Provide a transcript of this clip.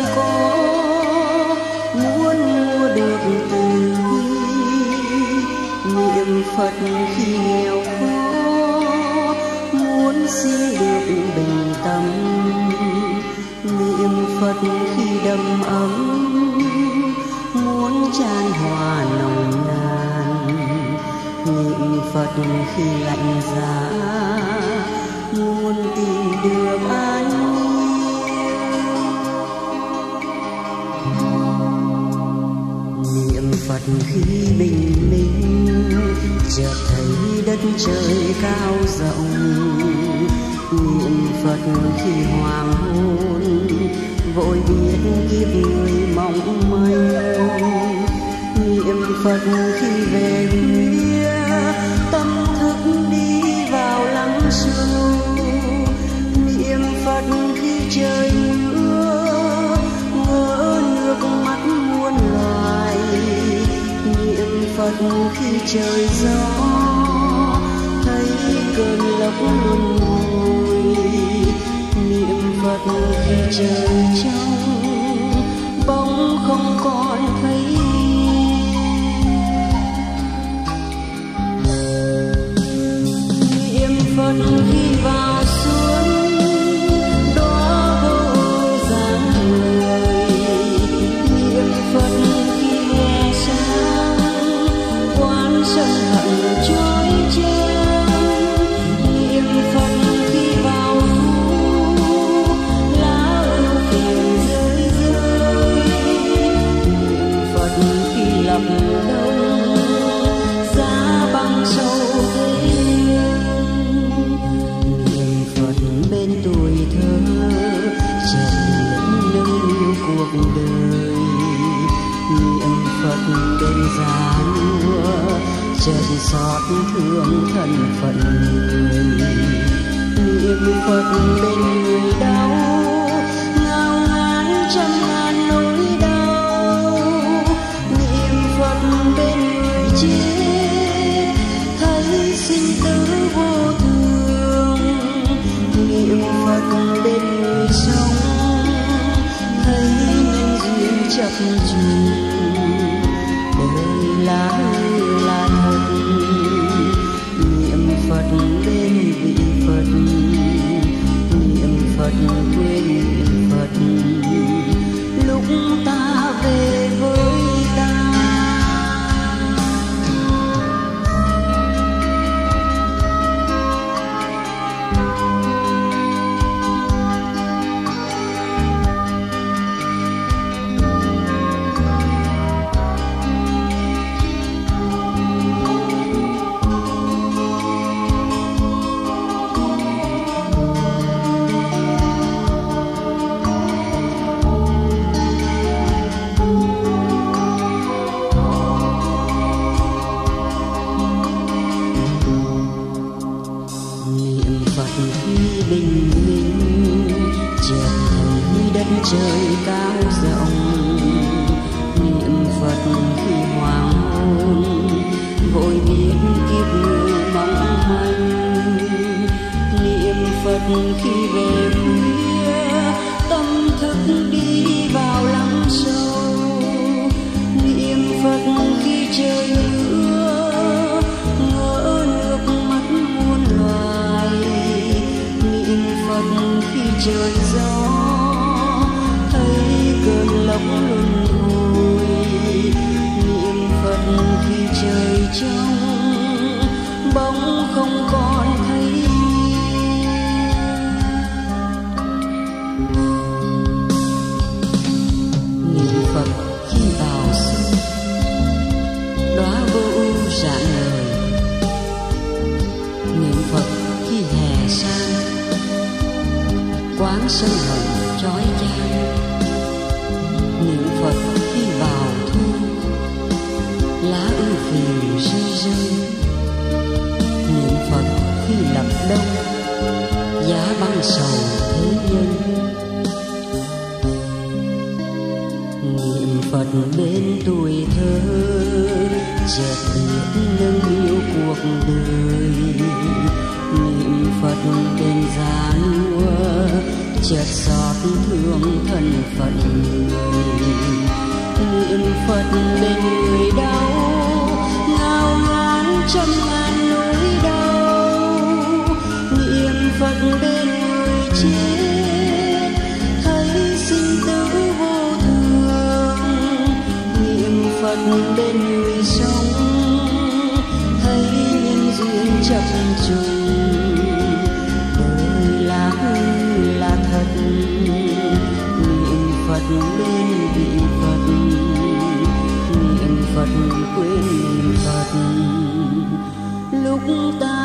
đời có muốn mua được từ niệm Phật khi nghèo khó, muốn xin được bình tâm niệm Phật khi đầm ấm, muốn chan hòa nồng nàn niệm Phật khi lạnh giá, muốn tìm được an niệm Phật khi bình minh, chợt thấy đất trời cao rộng niệm Phật khi hoàng hôn, vội biết kiếp người mong manh niệm Phật khi về khuya, tâm thức đi vào lắng sâu niệm Phật khi trời mưa, ngỡ nước mắt muôn loài niệm Phật khi trời gió, thấy cơn lốc luân hồi niệm Phật khi trời trong bóng không còn thấy, niệm Phật khi vào xuân đóa vô dáng người, niệm Phật khi hè sáng quán sân hận trôi trơn, niệm Phật khi vào thu lá ưu phiền rơi rơi, niệm Phật khi lập đông giá băng sâu thế niệm Phật bên tuổi thơ chợt nâng niu cuộc đời, niệm Phật bên già nua chợt xót thương thân phận người, niệm Phật bên người đau ngao ngán trăm ngàn nỗi đau, niệm Phật bên người chết thấy sinh tử vô thường, niệm Phật bên người sống thấy nhân duyên chập chờn, đời là hư là thật niệm Phật bên vị Phật, niệm Phật quên niệm Phật lúc ta về với ta. Bình minh chợt thấy đất trời cao rộng niệm Phật khi hoàng hôn, vội biết kiếp người mong manh niệm Phật khi về khuya, tâm thức đi vào lắng sâu niệm Phật khi trời mưa, ngỡ nước mắt muôn loài niệm Phật khi trời gió, thấy cơn lốc luân hồi niệm Phật khi trời trong bóng không còn thấy, niệm Phật khi vào xuân đóa vô ưu rạng ngời, niệm Phật khi hè sang quán sân hận chói chang, niệm Phật khi vào thu lá ưu phiền rơi rơi, niệm Phật khi lập đông giá băng sầu thế nhân, niệm Phật bên tuổi thơ chợt biết nâng niu cuộc đời, niệm Phật bên già nua chợt xót thương thân phận người. Niệm Phật bên người đau ngao ngán trăm ngàn nỗi đau. Niệm Phật bên người chết thấy sinh tử vô thường. Niệm Phật bên người sống thấy nhân duyên chập trùng. Đời là hư là thật, niệm Phật bên vị Phật. Niệm Phật quên niệm Phật lúc ta